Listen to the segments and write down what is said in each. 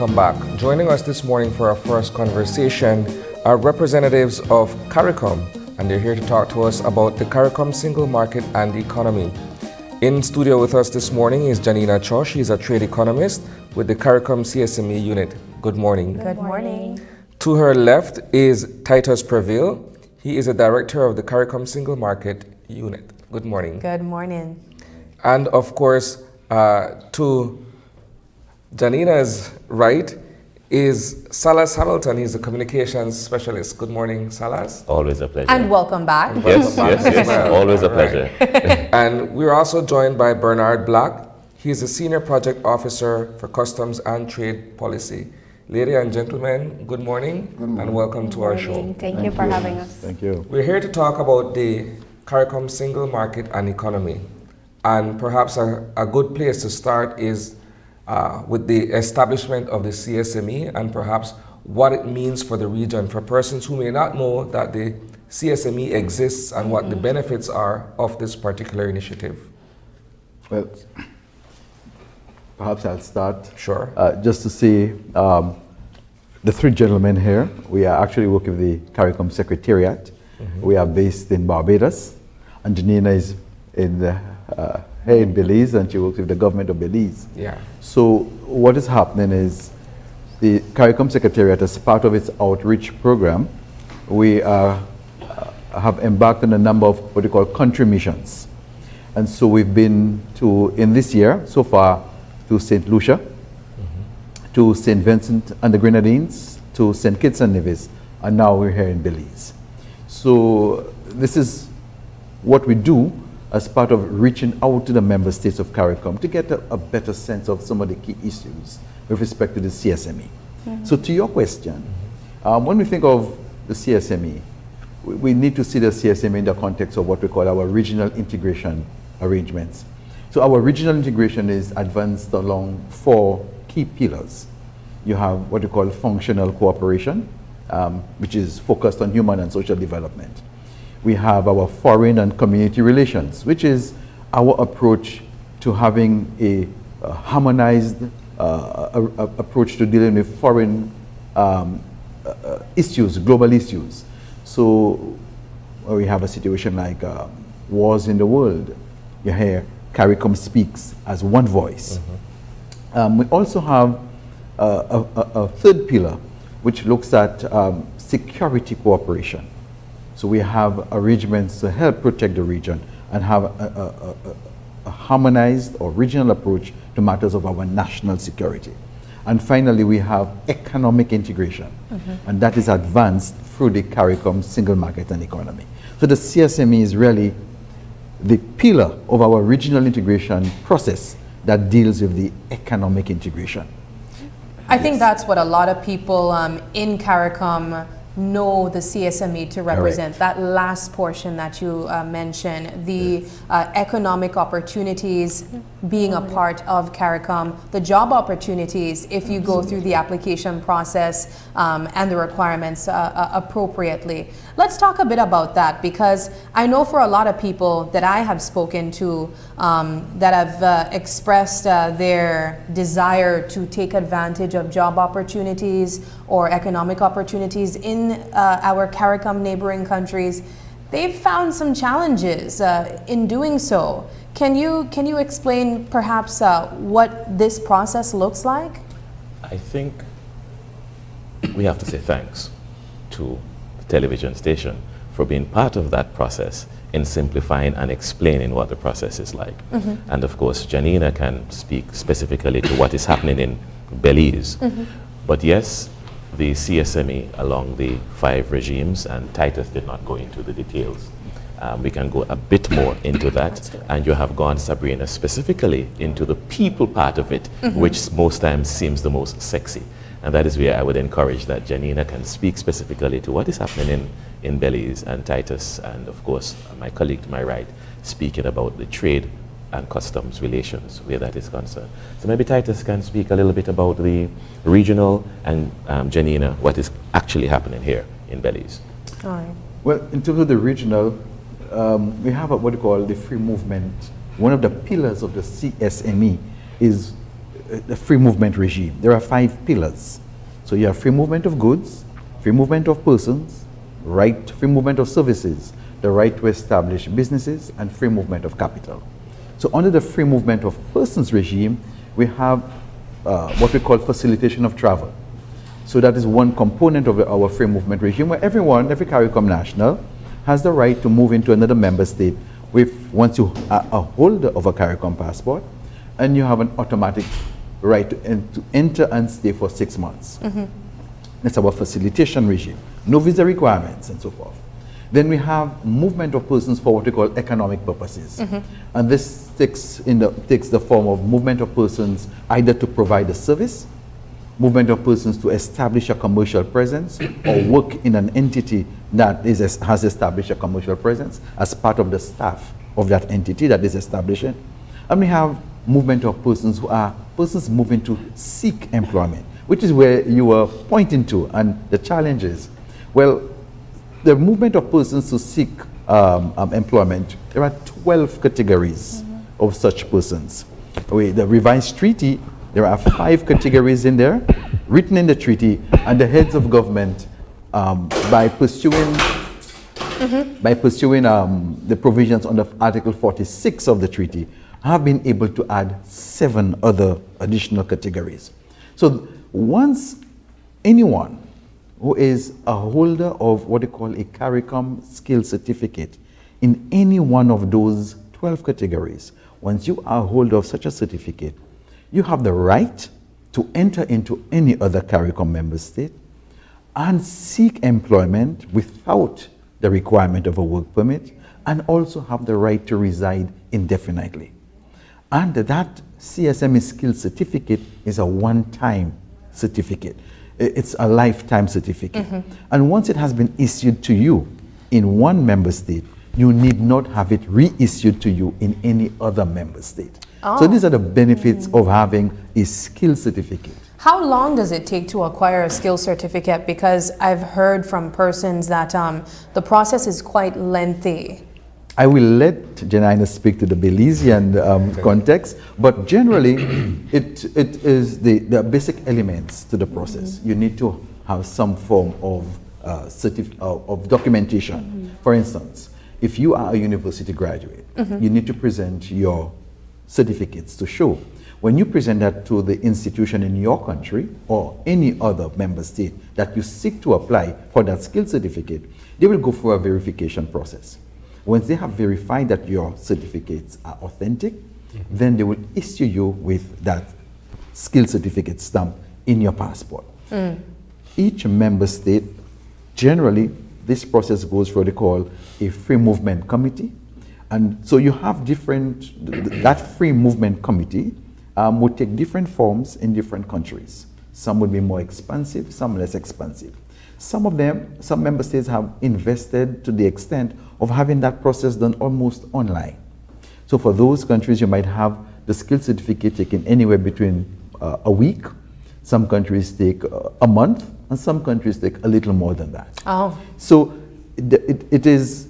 welcome back. Joining us this morning for our first conversation are representatives of CARICOM, and they're here to talk to us about the CARICOM single market and the economy. In studio with us this morning is Janina Cho. She's a trade economist with the CARICOM CSME unit. Good morning. Good morning. To her left is Titus Prevail. He is a director of the CARICOM single market unit. Good morning. Good morning. And of course, to Janina's right is Salas Hamilton. He's a communications specialist. Good morning, Salas. Always a pleasure. And welcome back. Yes. Always a pleasure. And we're also joined by Bernard Black. He's a senior project officer for customs and trade policy. Ladies and gentlemen, good morning, and welcome to our show. Thank you for having us. Thank you. We're here to talk about the CARICOM single market and economy. And perhaps a good place to start is with the establishment of the CSME and perhaps what it means for the region for persons who may not know that the CSME exists and what the benefits are of this particular initiative. Well, perhaps I'll start. Sure. Just to say, the three gentlemen here, we are actually working with the CARICOM Secretariat. We are based in Barbados, and Janina is here in Belize, and she works with the government of Belize. Yeah. So what is happening is the CARICOM Secretariat, as part of its outreach program, we have embarked on a number of what we call country missions. And so we've been in this year, so far, to St. Lucia, to St. Vincent and the Grenadines, to St. Kitts and Nevis, and now we're here in Belize. So this is what we do as part of reaching out to the member states of CARICOM to get a better sense of some of the key issues with respect to the CSME. So to your question, when we think of the CSME, we need to see the CSME in the context of what we call our regional integration arrangements. So our regional integration is advanced along 4 key pillars. You have what we call functional cooperation, which is focused on human and social development. We have our foreign and community relations, which is our approach to having a harmonized approach to dealing with foreign issues, global issues. So we have a situation like wars in the world. You hear CARICOM speaks as one voice. We also have a third pillar, which looks at security cooperation. So we have arrangements to help protect the region and have a harmonized or regional approach to matters of our national security. And finally, we have economic integration, and that is advanced through the CARICOM single market and economy. So the CSME is really the pillar of our regional integration process that deals with the economic integration. I think that's what a lot of people in CARICOM know the CSME to represent. Correct. That last portion that you mentioned, the economic opportunities being a part of CARICOM, the job opportunities if you go through the application process and the requirements appropriately. Let's talk a bit about that, because I know for a lot of people that I have spoken to that have expressed their desire to take advantage of job opportunities or economic opportunities in our CARICOM neighboring countries, they've found some challenges in doing so. Can you explain perhaps what this process looks like? I think we have to say thanks to the television station for being part of that process in simplifying and explaining what the process is like. And of course, Janina can speak specifically to what is happening in Belize. But yes, the CSME along the 5 regimes, and Titus did not go into the details. We can go a bit more into that, and you have gone, Sabrina, specifically into the people part of it, which most times seems the most sexy. And that is where I would encourage that Janina can speak specifically to what is happening in Belize, and Titus, and of course, my colleague to my right, speaking about the trade and customs relations where that is concerned. So maybe Titus can speak a little bit about the regional, and Janina, what is actually happening here in Belize. All right. Well, in terms of the regional, we have what we call the free movement. One of the pillars of the CSME is the free movement regime. There are 5 pillars. So you have free movement of goods, free movement of persons, free movement of services, the right to establish businesses, and free movement of capital. So under the free movement of persons regime, we have what we call facilitation of travel. So that is one component of our free movement regime, where every CARICOM national has the right to move into another member state once you are a holder of a CARICOM passport, and you have an automatic right to enter and stay for 6 months. That's our facilitation regime. No visa requirements and so forth. Then we have movement of persons for what we call economic purposes. And this takes the form of movement of persons either to provide a service, movement of persons to establish a commercial presence, or work in an entity that has established a commercial presence as part of the staff of that entity that is establishing. And we have movement of persons who are persons moving to seek employment, which is where you were pointing to, and the challenges. Well, the movement of persons to seek employment, there are 12 categories of such persons. The revised treaty, there are 5 categories in there, written in the treaty, and the heads of government, by pursuing the provisions under Article 46 of the treaty, have been able to add 7 other additional categories. So once anyone who is a holder of what they call a CARICOM skill certificate in any one of those 12 categories, once you are a holder of such a certificate, you have the right to enter into any other CARICOM member state and seek employment without the requirement of a work permit, and also have the right to reside indefinitely. And that CSME skill certificate is a one-time certificate. It's a lifetime certificate. And once it has been issued to you in one member state, you need not have it reissued to you in any other member state. So these are the benefits of having a skill certificate. How long does it take to acquire a skill certificate? Because I've heard from persons that the process is quite lengthy. I will let Janina speak to the Belizean context, but generally it is the basic elements to the process. You need to have some form of documentation. For instance, if you are a university graduate, you need to present your certificates to show. When you present that to the institution in your country or any other member state that you seek to apply for that skill certificate, they will go for a verification process. Once they have verified that your certificates are authentic, then they will issue you with that skill certificate stamp in your passport. Each member state, generally, this process goes for what they call a free movement committee. And so you have that free movement committee would take different forms in different countries. Some would be more expensive, some less expensive. Some member states have invested to the extent of having that process done almost online. So for those countries, you might have the skill certificate taken anywhere between a week. Some countries take a month, and some countries take a little more than that. So it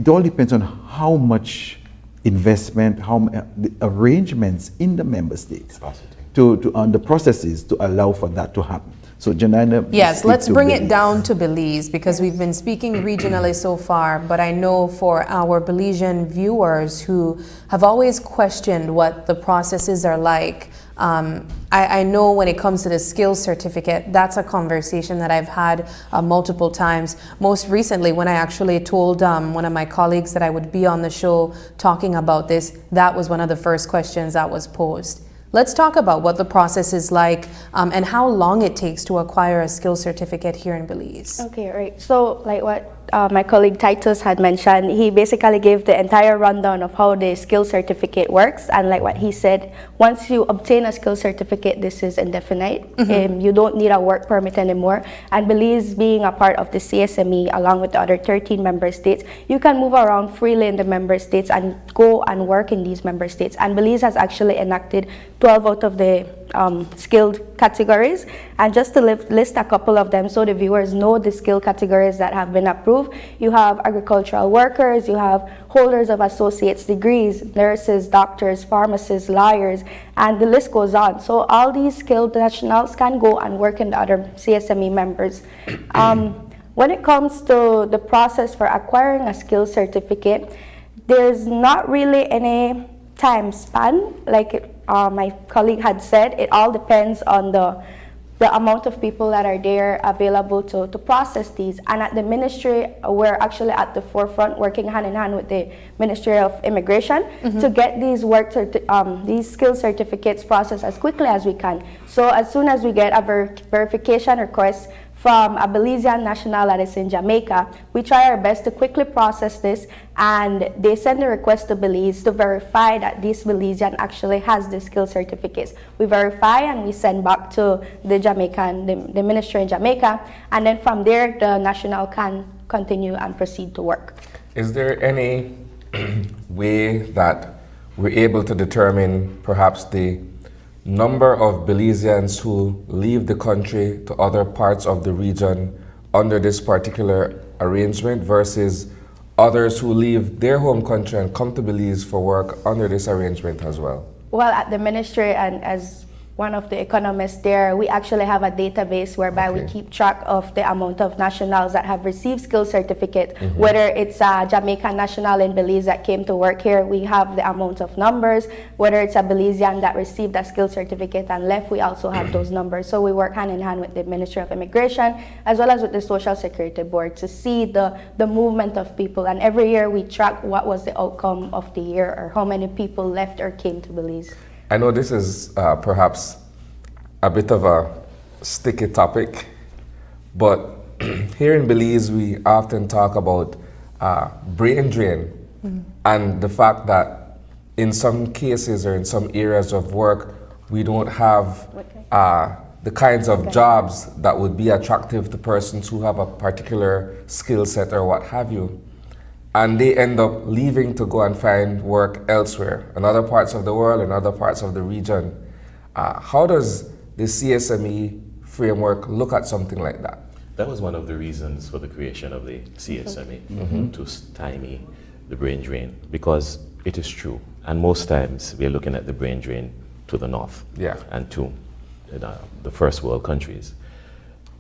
all depends on how much investment, the arrangements in the member states on the processes to allow for that to happen. So Janina, yes, let's bring it down to Belize, because we've been speaking regionally so far, but I know for our Belizean viewers who have always questioned what the processes are like, I know when it comes to the skills certificate, that's a conversation that I've had multiple times. Most recently, when I actually told one of my colleagues that I would be on the show talking about this, that was one of the first questions that was posed. Let's talk about what the process is like and how long it takes to acquire a skills certificate here in Belize. Okay, right. So like what my colleague Titus had mentioned, he basically gave the entire rundown of how the skills certificate works. And like what he said, once you obtain a skills certificate, this is indefinite. You don't need a work permit anymore. And Belize being a part of the CSME, along with the other 13 member states, you can move around freely in the member states and go and work in these member states. And Belize has actually enacted 12 out of the skilled categories. And just to list a couple of them so the viewers know the skill categories that have been approved. improve. You have agricultural workers, you have holders of associate's degrees, nurses, doctors, pharmacists, lawyers, and the list goes on. So all these skilled nationals can go and work in the other CSME members. When it comes to the process for acquiring a skills certificate, there's not really any time span. Like my colleague had said, it all depends on the amount of people that are there available to process these. And at the ministry, we're actually at the forefront working hand in hand with the Ministry of Immigration to get these these skill certificates processed as quickly as we can. So as soon as we get a verification request from a Belizean national that is in Jamaica, we try our best to quickly process this, and they send a request to Belize to verify that this Belizean actually has the skill certificates. We verify and we send back to the the ministry in Jamaica, and then from there the national can continue and proceed to work. Is there any way that we're able to determine perhaps the number of Belizeans who leave the country to other parts of the region under this particular arrangement versus others who leave their home country and come to Belize for work under this arrangement as well? Well, at the ministry, and as one of the economists there, we actually have a database whereby we keep track of the amount of nationals that have received skill certificate. Whether it's a Jamaican national in Belize that came to work here, we have the amount of numbers. Whether it's a Belizean that received a skill certificate and left, we also have those numbers. So we work hand in hand with the Ministry of Immigration as well as with the Social Security Board to see the movement of people. And every year we track what was the outcome of the year or how many people left or came to Belize. I know this is perhaps a bit of a sticky topic, but here in Belize we often talk about brain drain and the fact that in some cases or in some areas of work we don't have the kinds of jobs that would be attractive to persons who have a particular skill set or what have you. And they end up leaving to go and find work elsewhere, in other parts of the world, in other parts of the region. How does the CSME framework look at something like that? That was one of the reasons for the creation of the CSME, to stymie the brain drain, because it is true. And most times we're looking at the brain drain to the north and to the first world countries.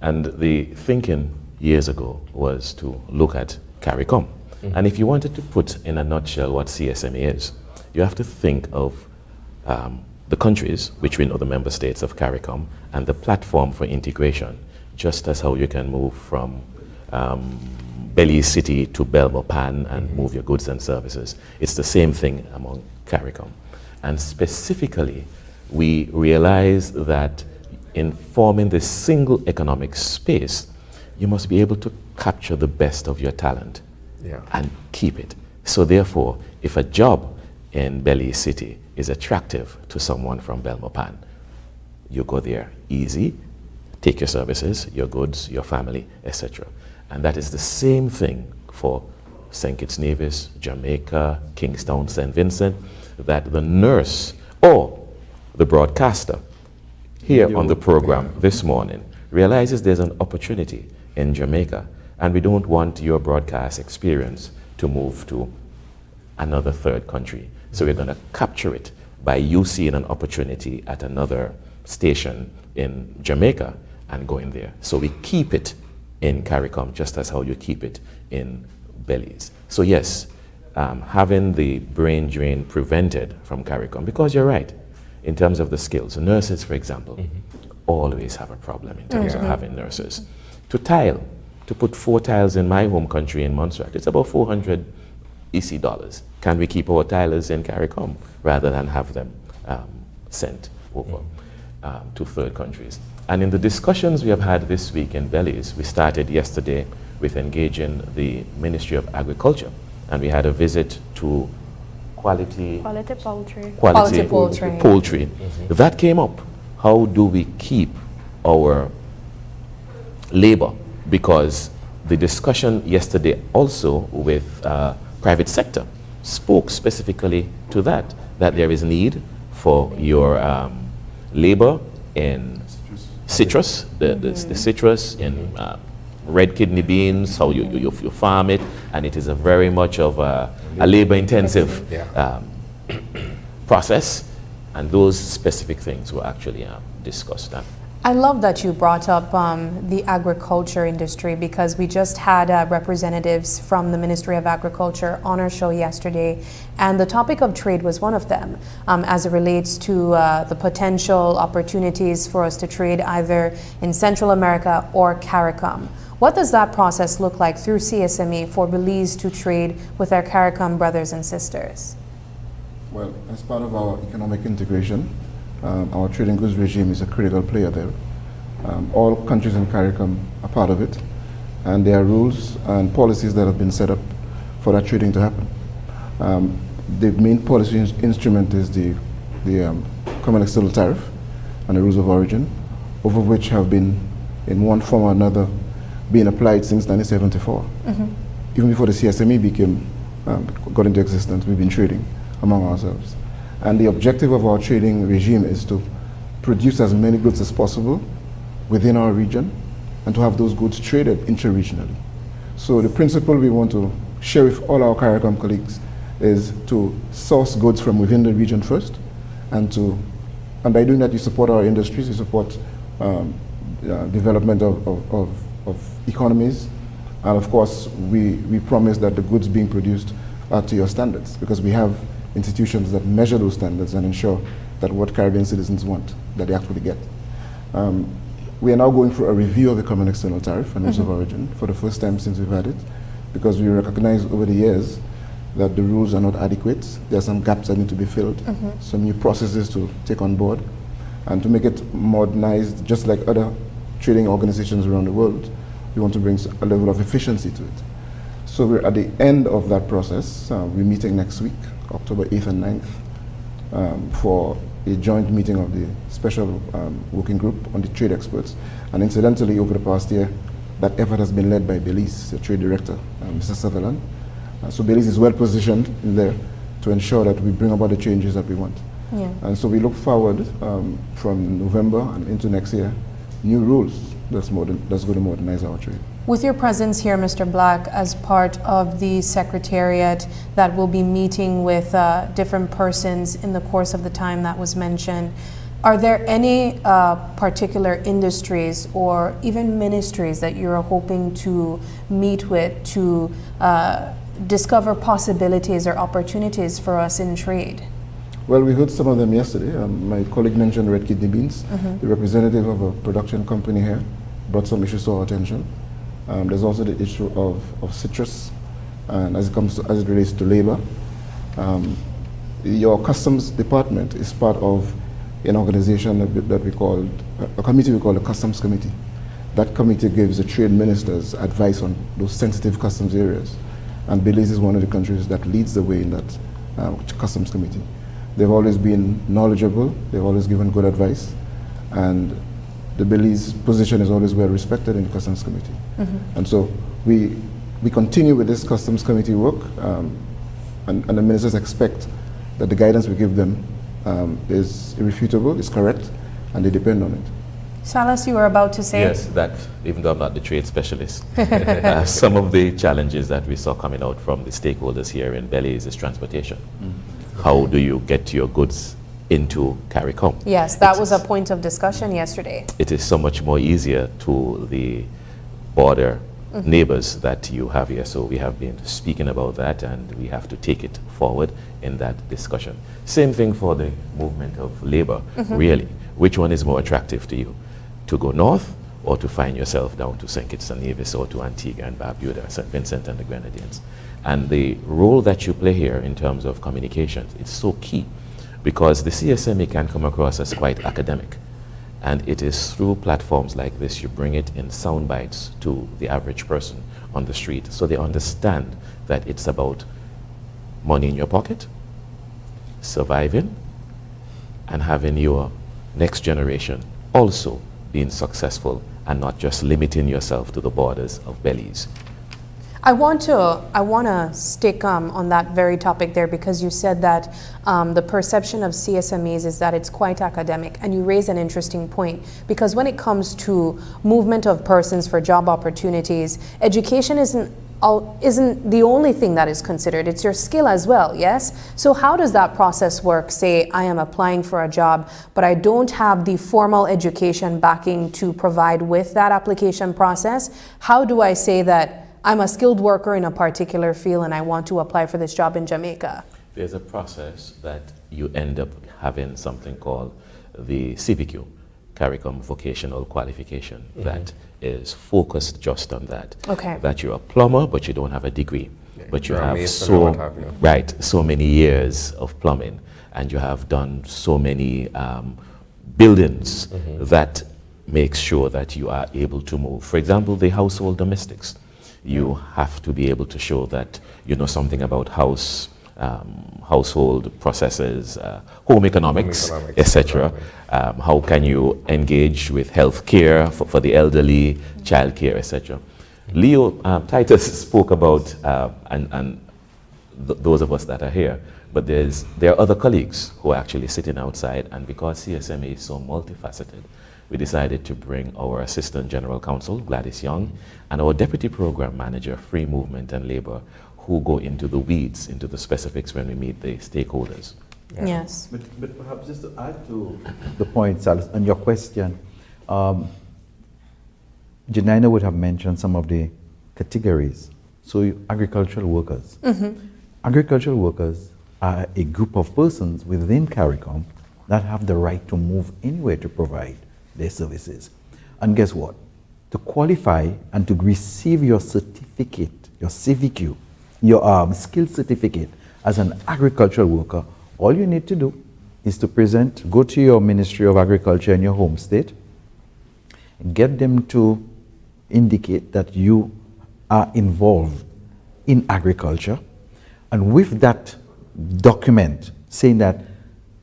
And the thinking years ago was to look at CARICOM. And if you wanted to put in a nutshell what CSME is, you have to think of the countries, which we know the member states of CARICOM, and the platform for integration, just as how you can move from Belize City to Belmopan and move your goods and services. It's the same thing among CARICOM. And specifically, we realize that in forming this single economic space, you must be able to capture the best of your talent and keep it. So therefore, if a job in Belize City is attractive to someone from Belmopan, you go there easy, take your services, your goods, your family, etc. And that is the same thing for St. Kitts Nevis, Jamaica, Kingstown, St. Vincent, that the nurse or the broadcaster here on the program this morning realizes there's an opportunity in Jamaica, and we don't want your broadcast experience to move to another third country. So we're going to capture it by you seeing an opportunity at another station in Jamaica and going there. So we keep it in CARICOM just as how you keep it in Belize. So yes, having the brain drain prevented from CARICOM, because you're right, in terms of the skills. Nurses, for example, always have a problem in terms of having nurses. To tile, to put 4 tiles in my home country in Montserrat, it's about 400 EC dollars. Can we keep our tilers in CARICOM rather than have them sent over to third countries? And in the discussions we have had this week in Belize, we started yesterday with engaging the Ministry of Agriculture, and we had a visit to Quality Poultry. That came up. How do we keep our labor? Because the discussion yesterday also with private sector spoke specifically to that there is need for your labor in citrus, the citrus in red kidney beans, how you farm it, and it is a very much of a labor-intensive process, and those specific things were actually discussed. I love that you brought up the agriculture industry, because we just had representatives from the Ministry of Agriculture on our show yesterday, and the topic of trade was one of them as it relates to the potential opportunities for us to trade either in Central America or CARICOM. What does that process look like through CSME for Belize to trade with our CARICOM brothers and sisters? Well, as part of our economic integration, our trading goods regime is a critical player there. All countries in CARICOM are part of it, and there are rules and policies that have been set up for that trading to happen. The main policy instrument is the Common External Tariff and the Rules of Origin, over which have been, in one form or another, being applied since 1974. Even before the CSME got into existence, we've been trading among ourselves. And the objective of our trading regime is to produce as many goods as possible within our region and to have those goods traded intra-regionally. So the principle we want to share with all our CARICOM colleagues is to source goods from within the region first, and by doing that you support our industries, you support development of economies, and of course we promise that the goods being produced are to your standards, because we have institutions that measure those standards and ensure that what Caribbean citizens want, that they actually get. We are now going through a review of the Common External Tariff and Rules of Origin for the first time since we've had it, because we recognize over the years that the rules are not adequate. There are some gaps that need to be filled, some new processes to take on board, and to make it modernized, just like other trading organizations around the world, we want to bring a level of efficiency to it. So we're at the end of that process. We're meeting next week, October 8th and 9th, for a joint meeting of the special working group on the trade experts. And incidentally, over the past year, that effort has been led by Belize, the trade director, Mr. Sutherland. So Belize is well positioned in there to ensure that we bring about the changes that we want. Yeah. And so we look forward from November and into next year, new rules that's going to modernize our trade. With your presence here, Mr. Black, as part of the Secretariat that will be meeting with different persons in the course of the time that was mentioned, are there any particular industries or even ministries that you're hoping to meet with to discover possibilities or opportunities for us in trade? Well, we heard some of them yesterday. My colleague mentioned red kidney beans. The representative of a production company here brought some issues to our attention. There's also the issue of citrus, and as it relates to labor. Your customs department is part of an organization that we call, a committee we call the Customs Committee. That committee gives the trade ministers advice on those sensitive customs areas. And Belize is one of the countries that leads the way in that Customs Committee. They've always been knowledgeable, they've always given good advice, and the Belize position is always well respected in the Customs Committee. And so we continue with this Customs Committee work, and the ministers expect that the guidance we give them is irrefutable, is correct, and they depend on it. Salas, you were about to say? Yes, that even though I'm not the trade specialist, some of the challenges that we saw coming out from the stakeholders here in Belize is transportation. How do you get your goods into CARICOM? Yes, that was a point of discussion yesterday. It is so much more easier to the border neighbors that you have here. So we have been speaking about that, and we have to take it forward in that discussion. Same thing for the movement of labor, really. Which one is more attractive to you? To go north, or to find yourself down to St. Kitts and Nevis, or to Antigua and Barbuda, St. Vincent and the Grenadines? And the role that you play here in terms of communications, it's so key, because the CSME can come across as quite academic. And it is through platforms like this, you bring it in sound bites to the average person on the street, so they understand that it's about money in your pocket, surviving, and having your next generation also being successful, and not just limiting yourself to the borders of Belize. I want to stick on that very topic there, because you said that the perception of CSMEs is that it's quite academic, and you raise an interesting point, because when it comes to movement of persons for job opportunities, education isn't the only thing that is considered. It's your skill as well, yes? So how does that process work? Say I am applying for a job, but I don't have the formal education backing to provide with that application process. How do I say that I'm a skilled worker in a particular field and I want to apply for this job in Jamaica? There's a process that you end up having something called the CVQ, CARICOM vocational qualification, that is focused just on that. Okay. That you're a plumber, but you don't have a degree. But you You're a have mason or what have you. so many years of plumbing, and you have done so many buildings that makes sure that you are able to move. For example, the household domestics. You have to be able to show that you know something about household processes, home economics, etc. How can you engage with health care for the elderly, child care, etc. Leo, Titus spoke about, those of us that are here, but there are other colleagues who are actually sitting outside, and because CSME is so multifaceted, we decided to bring our Assistant General Counsel, Gladys Young, and our Deputy Program Manager, Free Movement and Labor, who go into the weeds, into the specifics when we meet the stakeholders. Yeah. Yes. But perhaps just to add to the point, Salas, and your question, Janina would have mentioned some of the categories. So agricultural workers. Agricultural workers are a group of persons within CARICOM that have the right to move anywhere to provide their services. And guess what? To qualify and to receive your certificate, your CVQ, your skill certificate as an agricultural worker, all you need to do is to go to your Ministry of Agriculture in your home state, get them to indicate that you are involved in agriculture, and with that document saying that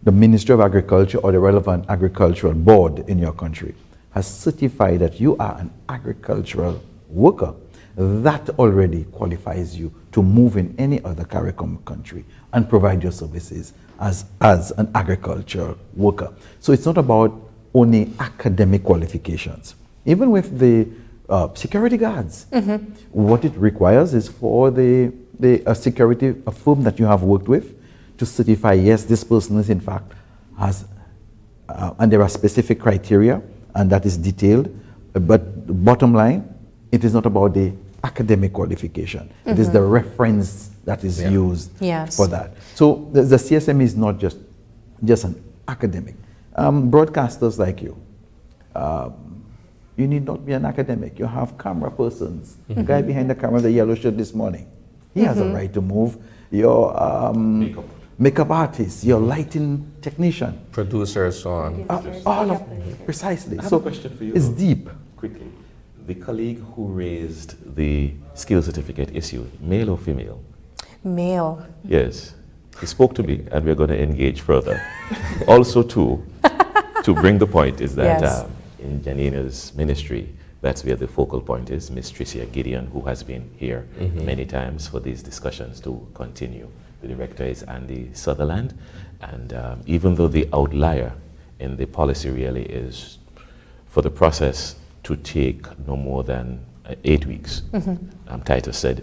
the Ministry of Agriculture or the relevant agricultural board in your country has certified that you are an agricultural worker, that already qualifies you to move in any other CARICOM country and provide your services as an agricultural worker. So it's not about only academic qualifications. Even with the security guards, what it requires is for the security firm that you have worked with to certify, yes, this person is in fact has, and there are specific criteria, and that is detailed, but the bottom line, it is not about the academic qualification. It is the reference that is used for that. So the CSME is not just an academic. Broadcasters like you need not be an academic. You have camera persons. The guy behind the camera, the yellow shirt this morning, he has a right to move. Your makeup artist, your lighting technician, Producers, so on. all of precisely. I have So a question for you. it's deep. Quickly, the colleague who raised the skill certificate issue, male or female? Male. Yes, he spoke to me, and we're going to engage further. Also, to bring the point is that Yes. in Janina's ministry, that's where the focal point is. Miss Tricia Gideon, who has been here many times for these discussions, to continue. The director is Andy Sutherland, and even though the outlier in the policy really is for the process to take no more than 8 weeks. Titus said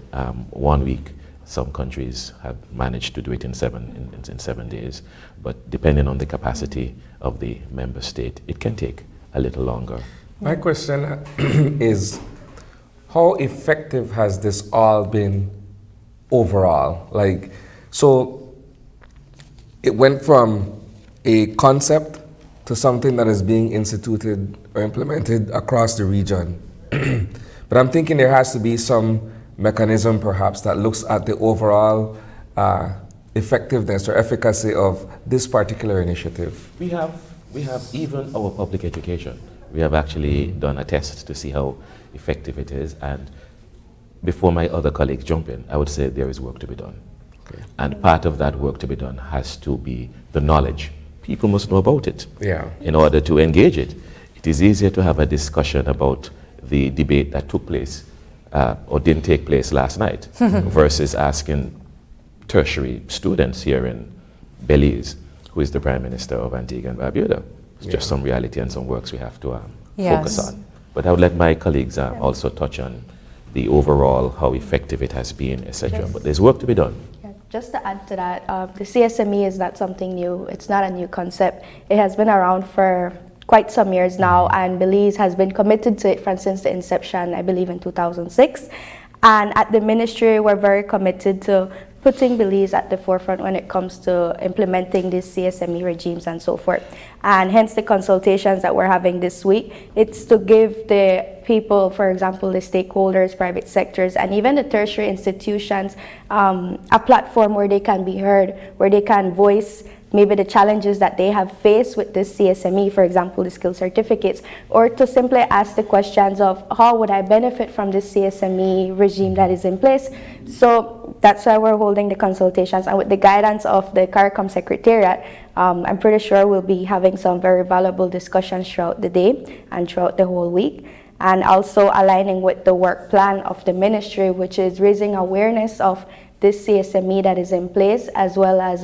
1 week. Some countries have managed to do it in 7 days, but depending on the capacity of the member state, it can take a little longer. My question is, how effective has this all been overall? Like, so it went from a concept to something that is being instituted or implemented across the region. But I'm thinking there has to be some mechanism perhaps that looks at the overall effectiveness or efficacy of this particular initiative. We have even our public education. We have actually done a test to see how effective it is, and before my other colleagues jump in, I would say there is work to be done. Okay. And part of that work to be done has to be the knowledge. People must know about it in order to engage it. It is easier to have a discussion about the debate that took place or didn't take place last night, versus asking tertiary students here in Belize, who is the Prime Minister of Antigua and Barbuda. It's just some reality and some works we have to focus on. But I would let my colleagues also touch on the overall, how effective it has been, etc. But there's work to be done. Just to add to that, the CSME is not something new. It's not a new concept. It has been around for quite some years now, and Belize has been committed to it since the inception, I believe in 2006. And at the ministry, we're very committed to putting Belize at the forefront when it comes to implementing these CSME regimes and so forth. And hence the consultations that we're having this week, it's to give the people, for example, the stakeholders, private sectors, and even the tertiary institutions, a platform where they can be heard, where they can voice maybe the challenges that they have faced with this CSME, for example, the skill certificates, or to simply ask the questions of how would I benefit from this CSME regime that is in place. So that's why we're holding the consultations, and with the guidance of the CARICOM Secretariat, I'm pretty sure we'll be having some very valuable discussions throughout the day and throughout the whole week, and also aligning with the work plan of the ministry, which is raising awareness of this CSME that is in place, as well as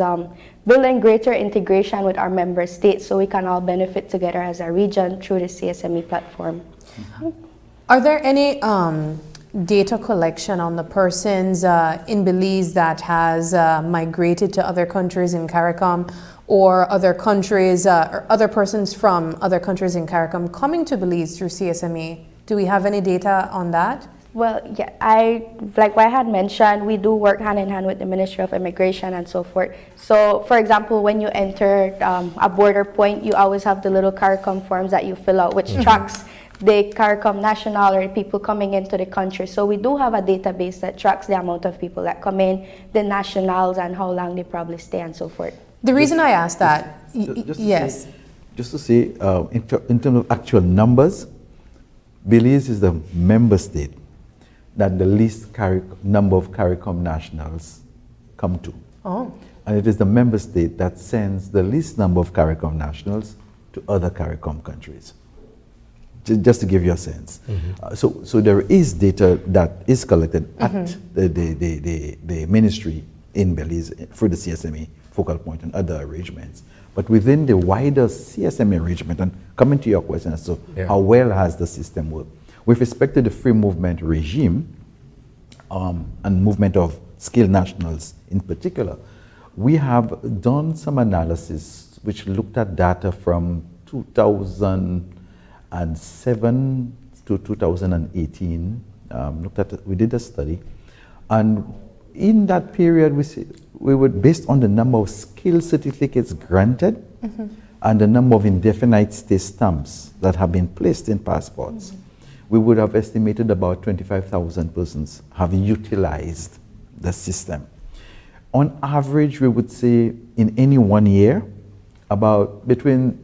building greater integration with our member states so we can all benefit together as a region through the CSME platform. Are there any data collection on the persons in Belize that has migrated to other countries in CARICOM, or other countries, or other persons from other countries in CARICOM coming to Belize through CSME? Do we have any data on that? Well, yeah, like what I had mentioned, we do work hand in hand with the Ministry of Immigration and so forth. So, for example, when you enter a border point, you always have the little CARICOM forms that you fill out, which tracks the CARICOM national or people coming into the country. So we do have a database that tracks the amount of people that come in, the nationals, and how long they probably stay and so forth. The reason I asked that, yes. Just to say, in terms of actual numbers, Belize is the member state that the least number of CARICOM nationals come to. Oh. And it is the member state that sends the least number of CARICOM nationals to other CARICOM countries. Just to give you a sense. So there is data that is collected at the ministry in Belize through the CSME focal point and other arrangements. But within the wider CSME arrangement, and coming to your question as to how well has the system worked, with respect to the free movement regime and movement of skilled nationals in particular, we have done some analysis which looked at data from 2007 to 2018. We did a study, and in that period we would, based on the number of skill certificates granted and the number of indefinite stay stamps that have been placed in passports, we would have estimated about 25,000 persons have utilized the system. On average, we would say in any 1 year, about between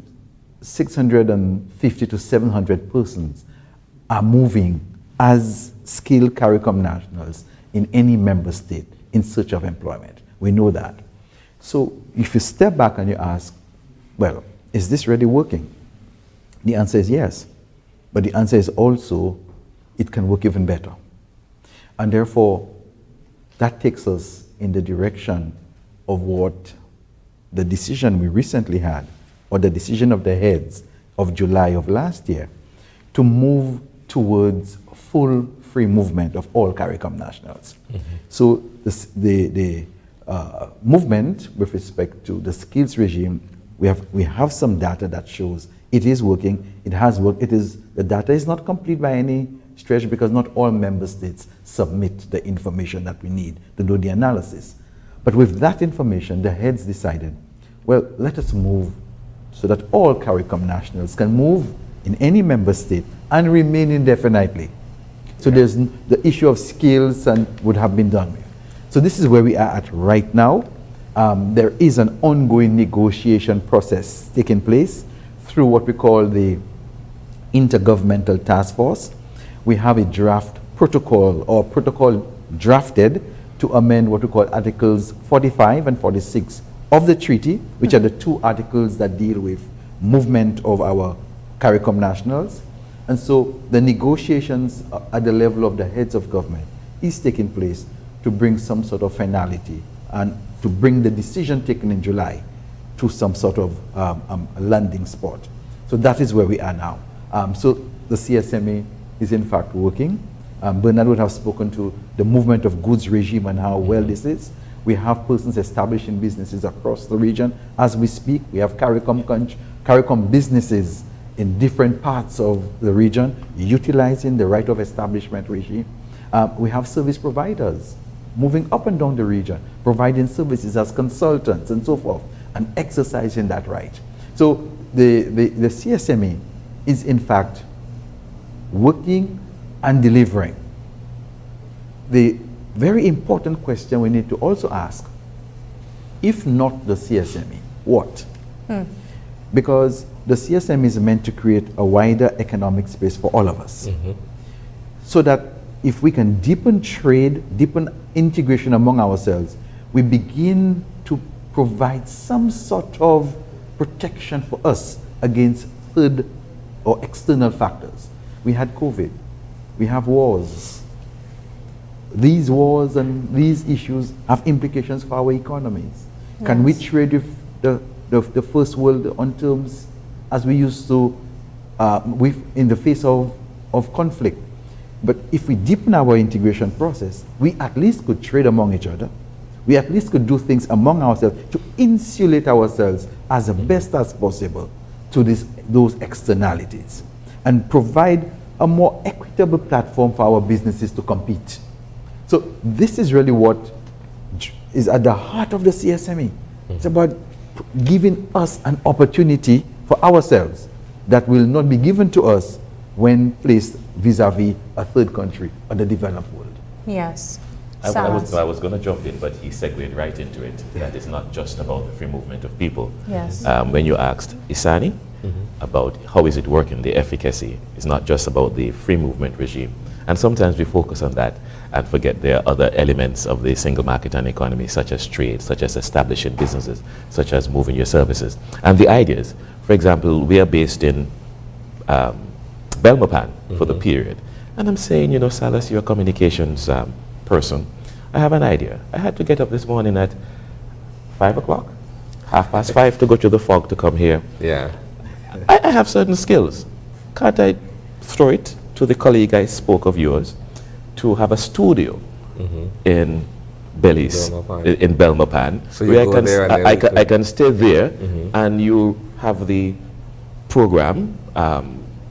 650 to 700 persons are moving as skilled CARICOM nationals in any member state in search of employment. We know that. So if you step back and you ask, well, is this really working? The answer is yes. But the answer is also, it can work even better. And therefore, that takes us in the direction of what the decision we recently had, or the decision of the heads of July of last year, to move towards full free movement of all CARICOM nationals. So the movement with respect to the skills regime, we have some data that shows it is working, it has worked, the data is not complete by any stretch because not all member states submit the information that we need to do the analysis. But with that information, the heads decided, well, let us move so that all CARICOM nationals can move in any member state and remain indefinitely. So there's the issue of skills and would have been done with. So this is where we are at right now. There is an ongoing negotiation process taking place through what we call the Intergovernmental Task Force. We have a draft protocol or protocol drafted to amend what we call Articles 45 and 46 of the treaty, which are the two articles that deal with movement of our CARICOM nationals. And so the negotiations at the level of the heads of government is taking place to bring some sort of finality and to bring the decision taken in July to some sort of landing spot. So that is where we are now. So the CSME is in fact working. Bernard would have spoken to the movement of goods regime and how well this is. We have persons establishing businesses across the region. As we speak, we have CARICOM businesses in different parts of the region utilizing the right of establishment regime. We have service providers moving up and down the region, providing services as consultants and so forth, and exercising that right. So the CSME is in fact working and delivering. The very important question we need to also ask, if not the CSME, what? Because the CSME is meant to create a wider economic space for all of us. So that if we can deepen trade, deepen integration among ourselves, we begin to provide some sort of protection for us against third or external factors. We had COVID, we have wars. These wars and these issues have implications for our economies. Yes. Can we trade with the first world on terms as we used to in the face of conflict? But if we deepen our integration process, we at least could trade among each other. We at least could do things among ourselves to insulate ourselves as best as possible to those externalities and provide a more equitable platform for our businesses to compete. So this is really what is at the heart of the CSME. It's about giving us an opportunity for ourselves that will not be given to us when placed vis-a-vis a third country or the developed world. Yes. I was going to jump in, but he segued right into it. That it's not just about the free movement of people. Yes. When you asked Isani about how is it working, the efficacy, it's not just about the free movement regime. And sometimes we focus on that and forget there are other elements of the single market and economy, such as trade, such as establishing businesses, such as moving your services. And the ideas, for example, we are based in Belmopan for the period. And I'm saying, you know, Salas, you're a communications person. I have an idea. I had to get up this morning at 5 o'clock, 5:30 to go to the fog to come here. Yeah. I have certain skills. Can't I throw it to the colleague I spoke of yours to have a studio in Belize, in Belmopan, so where I can stay there and you have the program,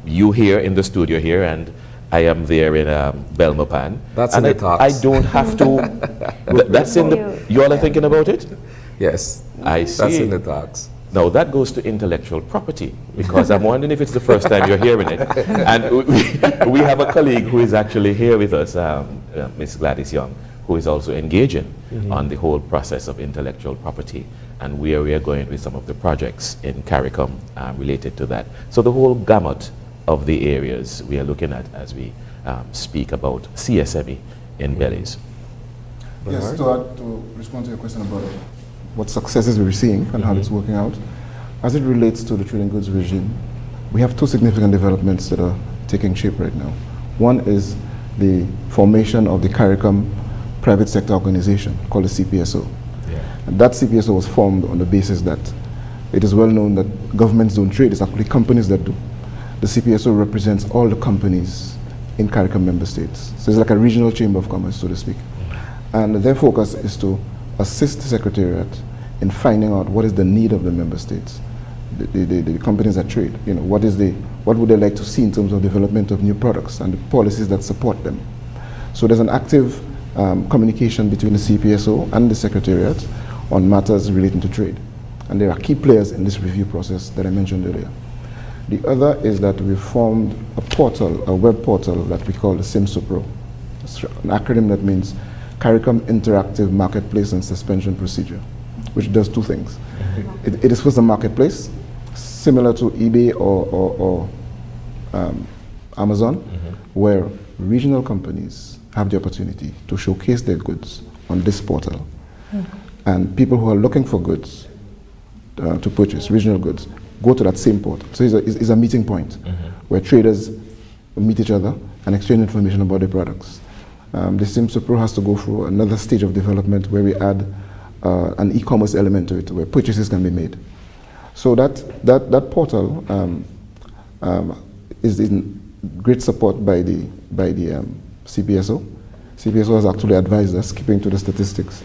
you here in the studio here and I am there in Belmopan. That's and in the talks. I don't have to, that's in the, you all are thinking about it? Yes. I see. That's in the talks. Now that goes to intellectual property, because I'm wondering if it's the first time you're hearing it. And we have a colleague who is actually here with us, Ms. Gladys Young, who is also engaging on the whole process of intellectual property and where we are going with some of the projects in CARICOM related to that. So the whole gamut of the areas we are looking at as we speak about CSME in Belize. Yes, to respond to your question about what successes we're seeing and how it's working out. As it relates to the trading goods regime, we have two significant developments that are taking shape right now. One is the formation of the CARICOM private sector organization called the CPSO. And that CPSO was formed on the basis that it is well known that governments don't trade, it's actually companies that do. The CPSO represents all the companies in CARICOM member states. So it's like a regional chamber of commerce, so to speak. And their focus is to assist the Secretariat in finding out what is the need of the member states, the companies that trade. You know, what would they like to see in terms of development of new products and the policies that support them. So there's an active communication between the CPSO and the Secretariat on matters relating to trade. And there are key players in this review process that I mentioned earlier. The other is that we formed a portal, a web portal that we call the SIMSUPRO. It's an acronym that means CARICOM Interactive Marketplace and Suspension Procedure, which does two things. It is first a marketplace, similar to eBay or Amazon, where regional companies have the opportunity to showcase their goods on this portal. And people who are looking for goods to purchase, regional goods, go to that same portal. So it's a meeting point where traders meet each other and exchange information about their products. The SIMSA Pro has to go through another stage of development where we add an e-commerce element to it, where purchases can be made. So that portal is in great support by the CPSO. CPSO has actually advised us, keeping to the statistics,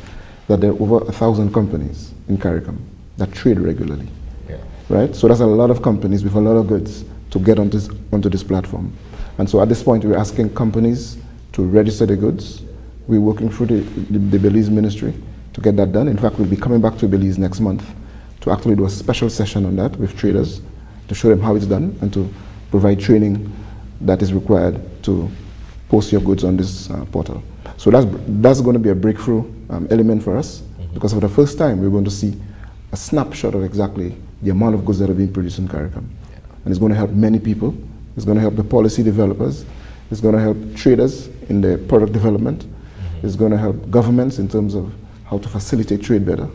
that there are over 1,000 companies in CARICOM that trade regularly. Yeah. Right? So that's a lot of companies with a lot of goods to get onto this platform. And so at this point, we're asking companies to register their goods. We're working through the Belize ministry to get that done. In fact, we'll be coming back to Belize next month to actually do a special session on that with traders to show them how it's done and to provide training that is required to post your goods on this portal. So that's going to be a breakthrough element for us, because for the first time we're going to see a snapshot of exactly the amount of goods that are being produced in CARICOM. And it's going to help many people. It's going to help the policy developers. It's going to help traders in their product development. It's going to help governments in terms of how to facilitate trade better.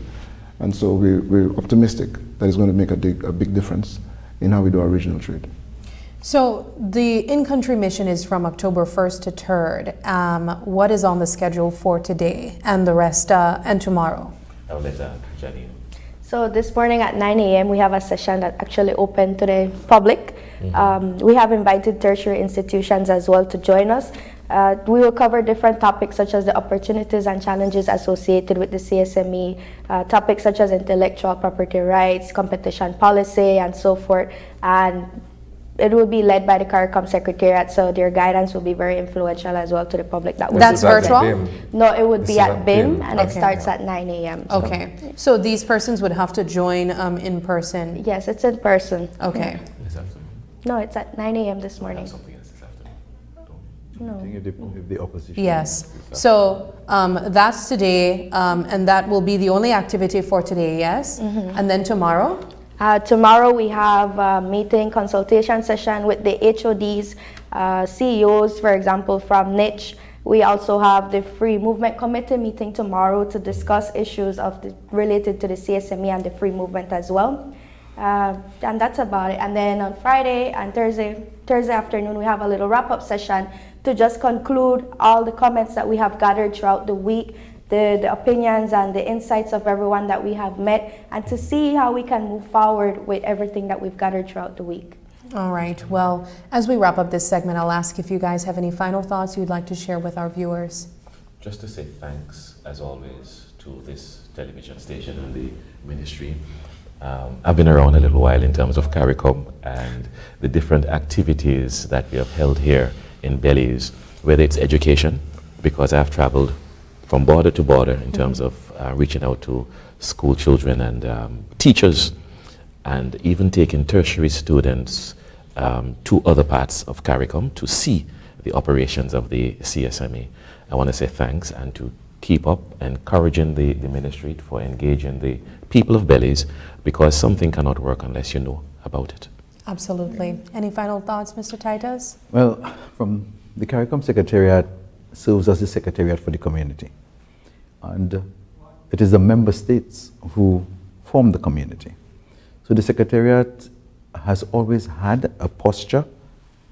And so we're optimistic that it's going to make a big difference in how we do our regional trade. So the in-country mission is from October 1st to 3rd. What is on the schedule for today and the rest and tomorrow? I'll let Jenny. So this morning at 9 a.m. we have a session that actually opened to the public. We have invited tertiary institutions as well to join us. We will cover different topics such as the opportunities and challenges associated with the CSME, topics such as intellectual property rights, competition policy, and so forth. And it will be led by the CARICOM Secretariat, so their guidance will be very influential as well to the public. That's virtual? No, it would be at BIM, and Okay. it starts at 9 a.m. So. Okay, so these persons would have to join in person? Yes, it's in person. Okay. This afternoon. No, it's at 9 a.m. this morning. Something else this afternoon. No. I think if the opposition. Yes. So that's today, and that will be the only activity for today, yes? And then tomorrow? Tomorrow we have a meeting consultation session with the HODs, CEOs, for example, from Niche. We also have the Free Movement Committee meeting tomorrow to discuss issues related to the CSME and the free movement as well. And that's about it. And then on Friday and Thursday afternoon, we have a little wrap-up session to just conclude all the comments that we have gathered throughout the week, the opinions and the insights of everyone that we have met, and to see how we can move forward with everything that we've gathered throughout the week. All right. Well, as we wrap up this segment, I'll ask if you guys have any final thoughts you'd like to share with our viewers. Just to say thanks, as always, to this television station and the ministry. I've been around a little while in terms of CARICOM and the different activities that we have held here in Belize, whether it's education, because I've traveled from border to border in terms of reaching out to school children and teachers, and even taking tertiary students to other parts of CARICOM to see the operations of the CSME. I want to say thanks and to keep up encouraging the ministry for engaging the people of Belize, because something cannot work unless you know about it. Absolutely. Any final thoughts, Mr. Titus? Well, from the CARICOM Secretariat serves as the Secretariat for the community. And it is the member states who form the community. So the Secretariat has always had a posture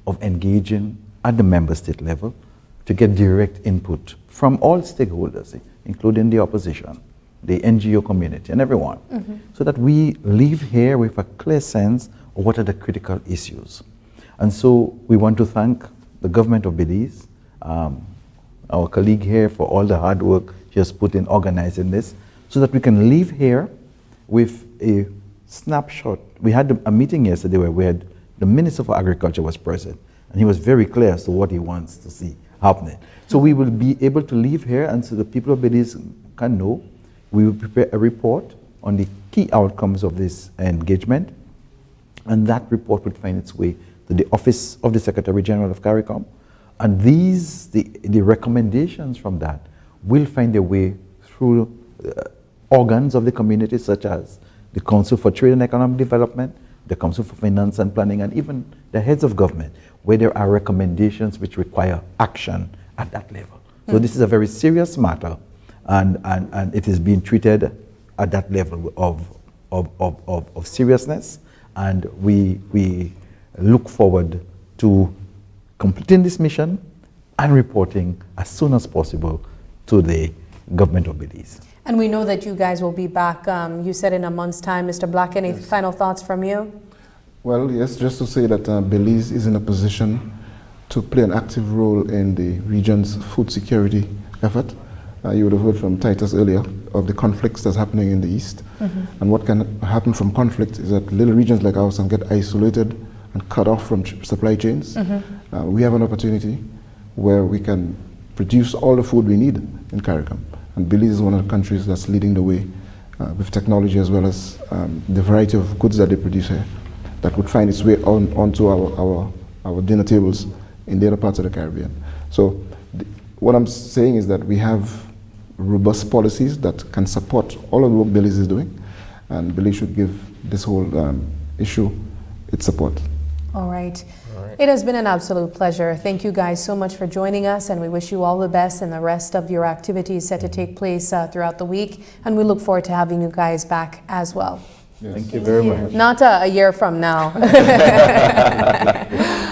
of engaging at the member state level to get direct input from all stakeholders, including the opposition, the NGO community, and everyone, so that we leave here with a clear sense of what are the critical issues. And so we want to thank the government of Belize, our colleague here, for all the hard work she has put in organizing this, so that we can leave here with a snapshot. We had a meeting yesterday where we had the Minister for Agriculture was present, and he was very clear as to what he wants to see happening. So we will be able to leave here, and so the people of Belize can know. We will prepare a report on the key outcomes of this engagement, and that report will find its way to the Office of the Secretary General of CARICOM, and the recommendations from that will find their way through organs of the community, such as the Council for Trade and Economic Development, the Council for Finance and Planning, and even the heads of government, where there are recommendations which require action at that level. So this is a very serious matter, and it is being treated at that level of seriousness, and we look forward to completing this mission and reporting as soon as possible to the government of Belize. And we know that you guys will be back, you said in a month's time. Mr. Black, any final thoughts from you? Well, yes, just to say that Belize is in a position to play an active role in the region's food security effort. You would have heard from Titus earlier of the conflicts that's happening in the east. And what can happen from conflict is that little regions like ours can get isolated and cut off from supply chains. We have an opportunity where we can produce all the food we need in CARICOM. And Belize is one of the countries that's leading the way with technology as well as the variety of goods that they produce here that would find its way onto our dinner tables in the other parts of the Caribbean. So what I'm saying is that we have robust policies that can support all of the work Belize is doing, and Belize should give this whole issue its support. All right. It has been an absolute pleasure. Thank you guys so much for joining us, and we wish you all the best in the rest of your activities set to take place throughout the week, and we look forward to having you guys back as well. Yes. Thank you very much. Not a year from now.